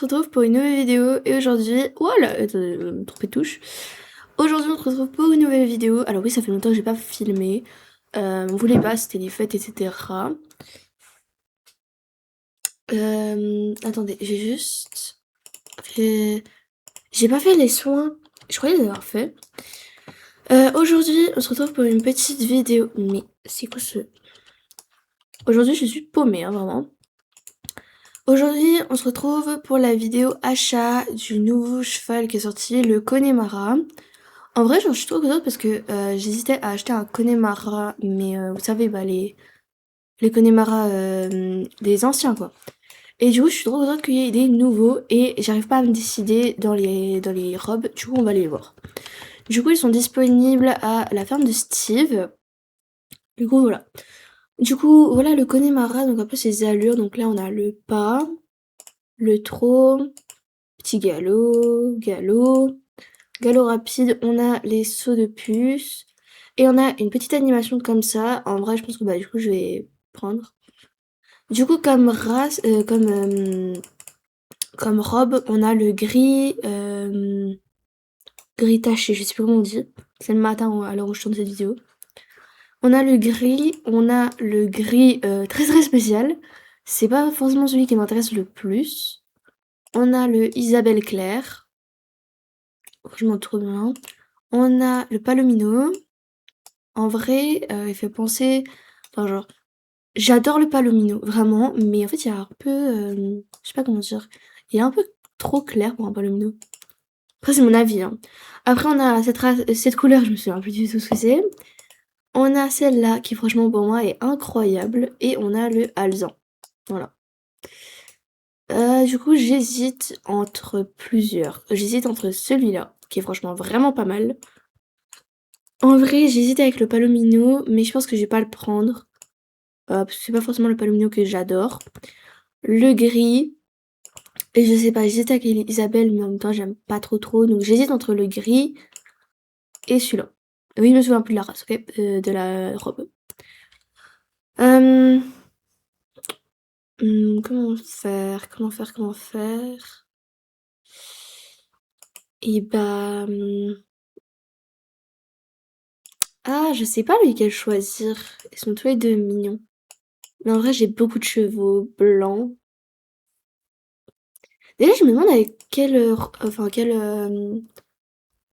retrouve pour une nouvelle vidéo et aujourd'hui... Voilà, attendez, me tromper de touche. Aujourd'hui on se retrouve pour une nouvelle vidéo. Alors oui, ça fait longtemps que j'ai pas filmé. On voulait pas, c'était les fêtes, etc. Attendez, j'ai juste... J'ai pas fait les soins. Je croyais les avoir fait. Aujourd'hui, on se retrouve pour une petite vidéo. Mais c'est quoi ce... Aujourd'hui, je suis paumée, hein, vraiment. Aujourd'hui, on se retrouve pour la vidéo achat du nouveau cheval qui est sorti, le Connemara. En vrai, genre, je suis trop contente parce que j'hésitais à acheter un Connemara, mais vous savez, bah, les Connemara des anciens, quoi. Et du coup, je suis trop contente qu'il y ait des nouveaux et j'arrive pas à me décider dans les robes. Du coup, on va les voir. Du coup, ils sont disponibles à la ferme de Steve. Du coup, voilà. Du coup, voilà le Connemara, donc un peu ses allures. Donc là, on a le pas, le trot, petit galop, galop rapide, on a les sauts de puce, et on a une petite animation comme ça. En vrai, je pense que bah du coup, je vais prendre. Du coup, comme race, comme robe, on a le gris, gris taché, je sais plus comment on dit. C'est le matin à l'heure où je tourne cette vidéo. On a le gris très très spécial. C'est pas forcément celui qui m'intéresse le plus. On a le Isabelle Claire. Franchement, trop bien. On a le Palomino. En vrai, il fait penser... Enfin, genre, j'adore le Palomino, vraiment, mais en fait, il y a un peu... je sais pas comment dire. Il est un peu trop clair pour un Palomino. Après, c'est mon avis, hein. Après, on a cette couleur, je me souviens plus du tout ce que c'est. On a celle-là, qui franchement, pour moi, est incroyable. Et on a le Alezan. Voilà. Du coup, j'hésite entre plusieurs. J'hésite entre celui-là, qui est franchement vraiment pas mal. En vrai, j'hésite avec le Palomino, mais je pense que je vais pas le prendre. Parce que c'est pas forcément le Palomino que j'adore. Le gris. Et je sais pas, j'hésite avec Isabelle, mais en même temps, j'aime pas trop. Donc j'hésite entre le gris et celui-là. Oui, je me souviens plus de la race, ok, de la robe. Euh, comment faire. Et bah... Ah, je sais pas lequel choisir. Ils sont tous les deux mignons. Mais en vrai, j'ai beaucoup de chevaux blancs. Déjà, je me demande avec quel...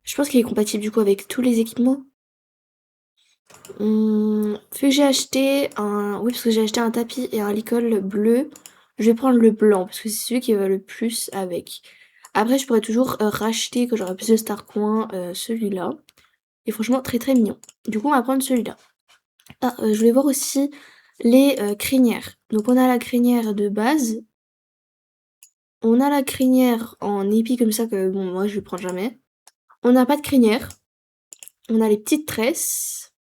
je pense qu'il est compatible du coup avec tous les équipements. Vu que j'ai acheté un... Oui, parce que j'ai acheté un tapis et un licol bleu, je vais prendre le blanc, parce que c'est celui qui va le plus avec. Après, je pourrais toujours racheter, quand j'aurai plus de Star Coin, celui-là. Et franchement, très très mignon. Du coup, on va prendre celui-là. Ah, je voulais voir aussi les crinières. Donc, on a la crinière de base. On a la crinière en épi comme ça, que bon, moi, je ne prends jamais. On n'a pas de crinière. On a les petites tresses.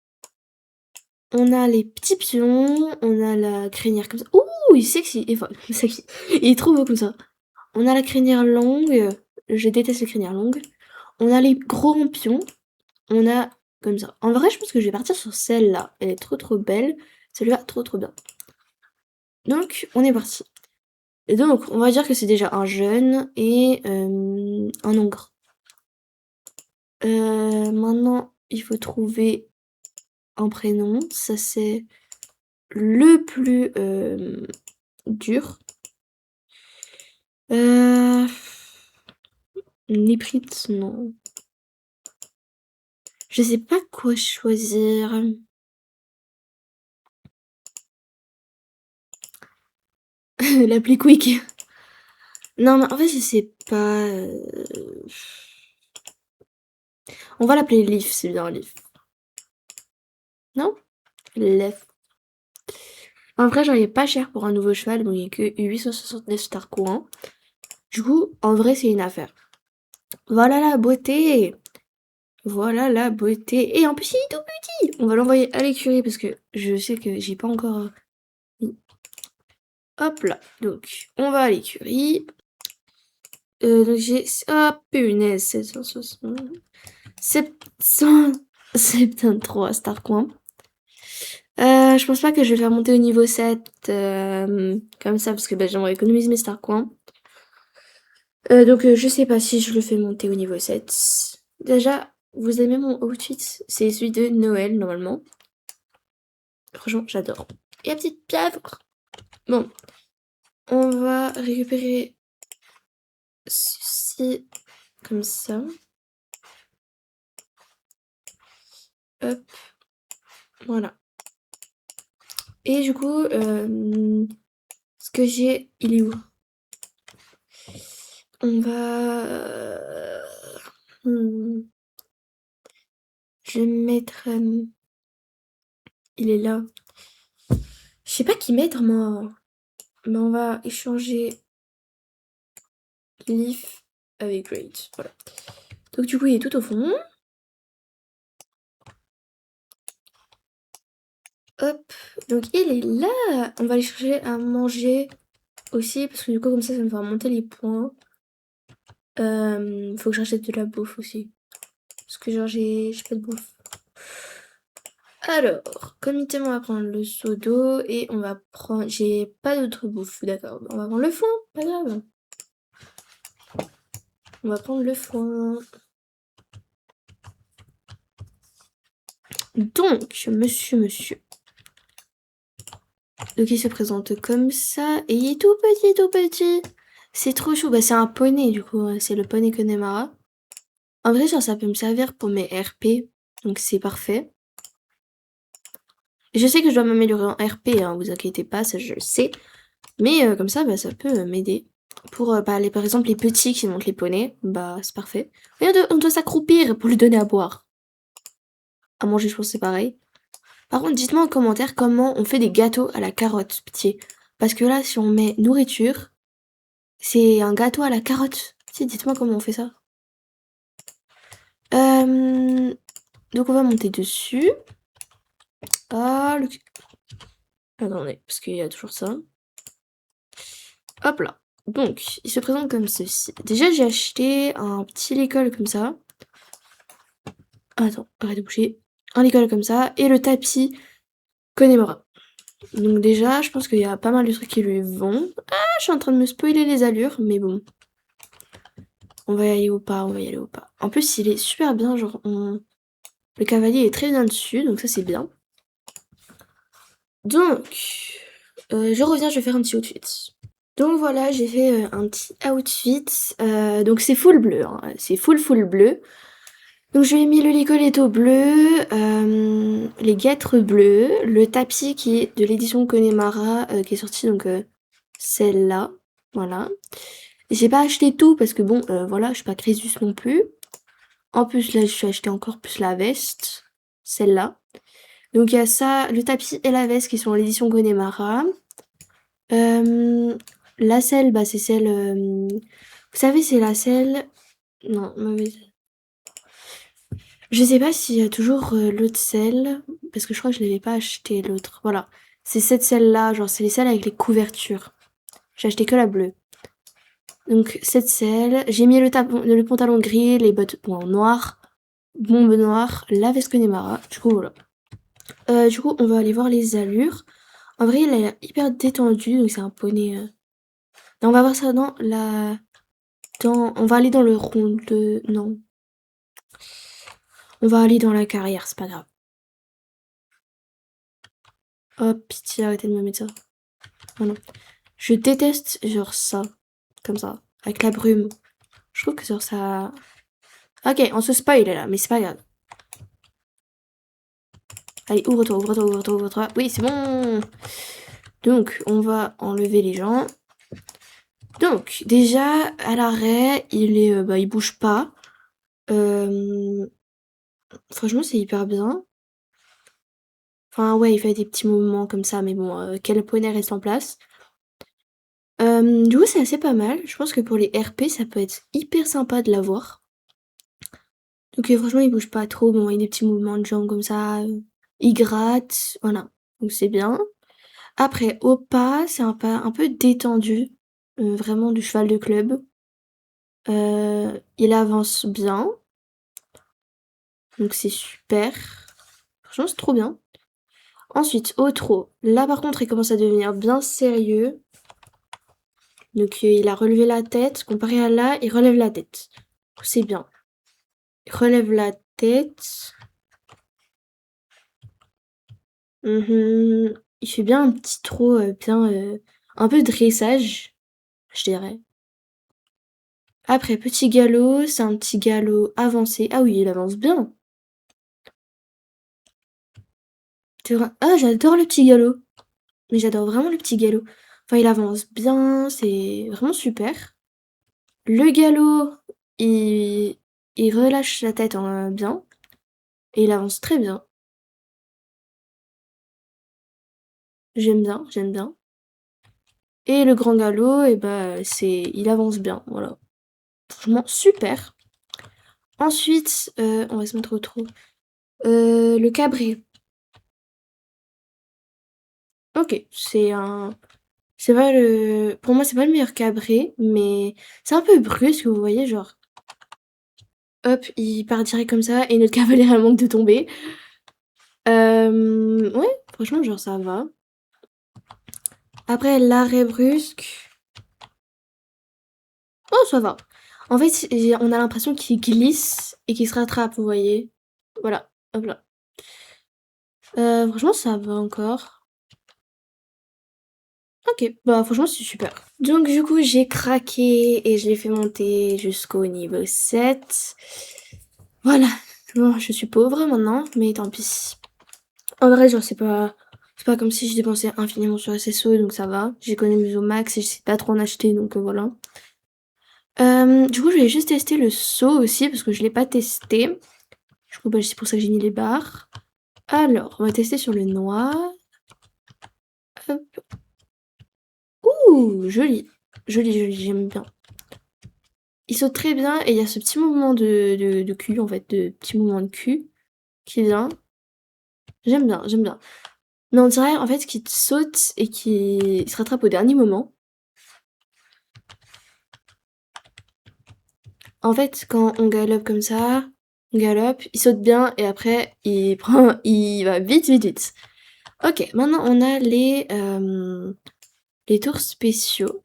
On a les petits pions, on a la crinière comme ça. Ouh, il est sexy, enfin, sexy. Il est trop beau comme ça. On a la crinière longue, je déteste les crinières longues. On a les gros pions, on a comme ça. En vrai, je pense que je vais partir sur celle-là. Elle est trop belle. Celle-là, trop bien. Donc, on est parti. Et donc, on va dire que c'est déjà un jeune et un hongre. Maintenant, il faut trouver un prénom. Ça, c'est le plus dur. Niprit, non. Je sais pas quoi choisir. L'appli Quick. Non, mais en fait, je sais pas. On va l'appeler Leaf, c'est bien Leaf. Non? Leaf. En vrai, j'en ai pas cher pour un nouveau cheval, donc il n'y a que 869 star courant. Du coup, en vrai, c'est une affaire. Voilà la beauté! Voilà la beauté! Et en plus, il est tout petit! On va l'envoyer à l'écurie parce que je sais que j'ai pas encore. Hop là! Donc, on va à l'écurie. Donc j'ai... Ah, punaise, 760... 773 Starcoin. Je pense pas que je vais faire monter au niveau 7 comme ça, parce que bah, j'aimerais économiser mes Starcoins. Donc je sais pas si je le fais monter au niveau 7. Déjà, vous aimez mon outfit? C'est celui de Noël, normalement. Franchement, j'adore. Et la petite pieuvre! Bon, on va récupérer ceci comme ça. Hop, voilà. Et du coup, ce que j'ai, il est où? On va... je vais mettre... il est là. Je sais pas qui mettre, moi. Mais on va échanger Leaf avec Great. Voilà. Donc du coup, il est tout au fond. Hop. Donc il est là. On va aller chercher à manger aussi. Parce que du coup, comme ça me fera monter les points. Faut que j'achète de la bouffe aussi. Parce que genre, j'ai pas de bouffe. Alors, comité, on va prendre le seau d'eau et on va prendre... J'ai pas d'autre bouffe, d'accord. On va prendre le foin, pas grave. On va prendre le foin. Donc, monsieur. Donc, il se présente comme ça et il est tout petit. C'est trop chou. Bah, c'est un poney, du coup. C'est le poney Connemara. En vrai, genre, ça peut me servir pour mes RP. Donc, c'est parfait. Je sais que je dois m'améliorer en RP, hein, vous inquiétez pas, ça je le sais. Mais comme ça, bah, ça peut m'aider. Pour, par exemple, les petits qui montent les poneys, bah, c'est parfait. Regarde, on doit s'accroupir pour lui donner à boire. À manger, je pense que c'est pareil. Par contre, dites-moi en commentaire comment on fait des gâteaux à la carotte, pitié. Parce que là, si on met nourriture, c'est un gâteau à la carotte. Pitié, dites-moi comment on fait ça. Donc on va monter dessus. Ah, le... Attendez, parce qu'il y a toujours ça. Hop là. Donc, il se présente comme ceci. Déjà, j'ai acheté un petit l'école comme ça. Attends, arrête de bouger. Un l'école comme ça. Et le tapis Connemara. Donc déjà, je pense qu'il y a pas mal de trucs qui lui vont. Ah, je suis en train de me spoiler les allures, mais bon. On va y aller ou pas, En plus, il est super bien, genre, le cavalier est très bien dessus, donc ça c'est bien. Donc, je reviens, je vais faire un petit outfit. Donc voilà, j'ai fait un petit outfit. Donc c'est full bleu, hein. C'est full bleu. Donc je lui ai mis le licoletto bleu, les guêtres bleues, le tapis qui est de l'édition Connemara qui est sorti donc celle-là, voilà. J'ai pas acheté tout parce que bon, voilà, je suis pas Crésus non plus. En plus là, je suis acheté encore plus la veste, celle-là. Donc il y a ça, le tapis et la veste qui sont l'édition Connemara. La selle, bah c'est celle, vous savez, c'est la selle, non, mauvaise. Je sais pas s'il y a toujours l'autre selle, parce que je crois que je l'avais pas acheté l'autre. Voilà, c'est cette selle-là, genre c'est les selles avec les couvertures. J'ai acheté que la bleue. Donc cette selle, j'ai mis le pantalon gris, les bottes noires, bombe noire, la veste Connemara. Du coup voilà. Du coup on va aller voir les allures. En vrai il a l'air hyper détendu, donc c'est un poney. Non, on va voir ça dans la... On va aller dans le rond de... Non. On va aller dans la carrière, c'est pas grave. Oh, pitié, arrêtez de me mettre ça. Oh non. Je déteste, genre, ça. Comme ça. Avec la brume. Je trouve que, genre, ça... Ok, on se spoil, là, mais c'est pas grave. Allez, ouvre-toi. Oui, c'est bon. Donc, on va enlever les gens. Donc, déjà, à l'arrêt, il est... bah, il bouge pas. Franchement, c'est hyper bien. Enfin, ouais, il fait des petits mouvements comme ça, mais bon, quel poney reste en place. Du coup, c'est assez pas mal. Je pense que pour les RP, ça peut être hyper sympa de l'avoir. Donc franchement, il bouge pas trop. Bon, il y a des petits mouvements de jambes comme ça. Il gratte, voilà. Donc c'est bien. Après, au pas, c'est un peu détendu. Vraiment du cheval de club. Il avance bien. Donc c'est super. Franchement, c'est trop bien. Ensuite, au trot. Là, par contre, il commence à devenir bien sérieux. Donc il a relevé la tête, comparé à là, il relève la tête. C'est bien. Il relève la tête. Il fait bien un petit trot, bien, un peu dressage, je dirais. Après, petit galop, c'est un petit galop avancé. Ah oui, il avance bien. Ah, j'adore le petit galop. Mais j'adore vraiment le petit galop. Enfin, il avance bien, c'est vraiment super. Le galop, il relâche la tête bien. Et il avance très bien. J'aime bien, j'aime bien. Et le grand galop, et bah, il avance bien, voilà. Franchement, super. Ensuite, on va se mettre au trot. Le cabré. Ok, c'est pas le... Pour moi, c'est pas le meilleur cabré, mais c'est un peu brusque, vous voyez, genre... Hop, il part direct comme ça, et notre cavalier, elle manque de tomber. Ouais, franchement, genre, ça va. Après, l'arrêt brusque... Oh, ça va. En fait, on a l'impression qu'il glisse et qu'il se rattrape, vous voyez. Voilà, hop là. Franchement, ça va encore. Ok, bah franchement, c'est super. Donc du coup, j'ai craqué et je l'ai fait monter jusqu'au niveau 7. Voilà. Bon, je suis pauvre maintenant, mais tant pis. En vrai, genre, c'est pas comme si je dépensais infiniment sur SSO, donc ça va. J'économise au max et je sais pas trop en acheter, donc voilà. Du coup, je vais juste tester le saut aussi, parce que je l'ai pas testé. Du coup, bah, c'est pour ça que j'ai mis les barres. Alors, on va tester sur le noir. Hop. Ouh, joli. Joli, joli, j'aime bien. Il saute très bien et il y a ce petit mouvement de cul, en fait, de petit mouvement de cul qui vient. J'aime bien, j'aime bien. Mais on dirait, en fait, qu'il saute et qu'il se rattrape au dernier moment. En fait, quand on galope comme ça, on galope, il saute bien et après, il va vite, vite, vite. Ok, maintenant, on a les tours spéciaux.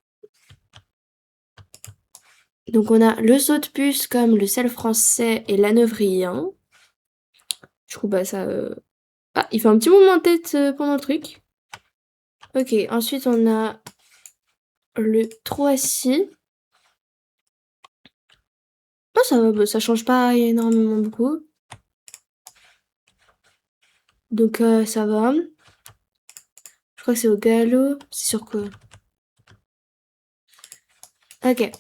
Donc on a le saut de puce comme le sel français et l'aneuvrien. Du coup, bah ça... Ah, il fait un petit mouvement de tête pendant le truc. Ok, ensuite on a le trot assis. Oh, ça va, bah, ça change pas énormément beaucoup. Donc ça va. Je crois que c'est au galop. C'est sur quoi? Ok.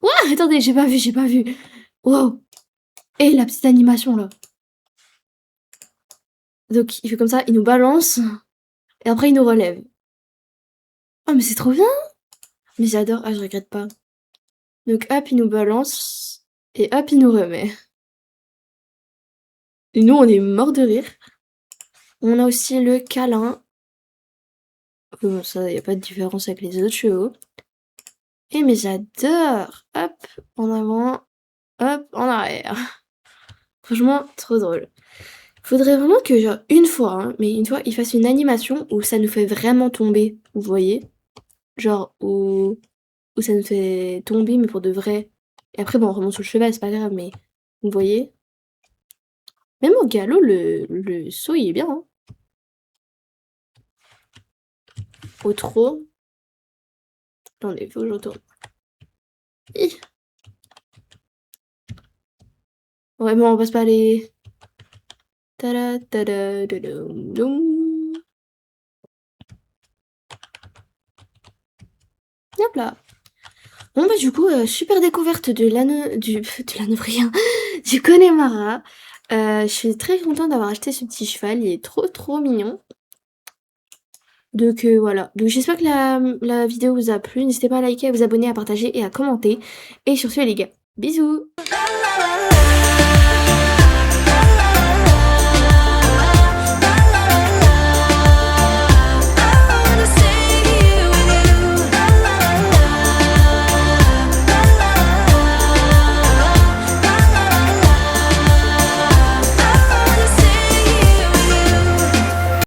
Ouah, attendez, j'ai pas vu, j'ai pas vu. Wow. Et la petite animation là. Donc il fait comme ça, il nous balance. Et après il nous relève. Oh mais c'est trop bien. Mais j'adore. Ah, je regrette pas. Donc hop, il nous balance. Et hop, il nous remet. Et nous, on est mort de rire. On a aussi le câlin. Bon, ça, y a pas de différence avec les autres chevaux. Et mais j'adore. Hop, en avant. Hop, en arrière. Franchement, trop drôle. Faudrait vraiment que, genre, une fois, hein, mais une fois, il fasse une animation où ça nous fait vraiment tomber. Vous voyez? Genre, où ça nous fait tomber, mais pour de vrai. Et après, bon, on remonte sur le cheval, c'est pas grave, mais vous voyez? Même au galop, le saut, il est bien, hein. Au trot. Attendez, faut que je retourne. Hi. Ouais, bon, on passe pas les... Tada, tada, dodoum, doum. Hop là. Bon bah du coup, super découverte de l'anneau du Connemara. Je suis très contente d'avoir acheté ce petit cheval, il est trop trop mignon. Donc voilà, donc j'espère que la vidéo vous a plu, n'hésitez pas à liker, à vous abonner, à partager et à commenter. Et sur ce les gars, bisous!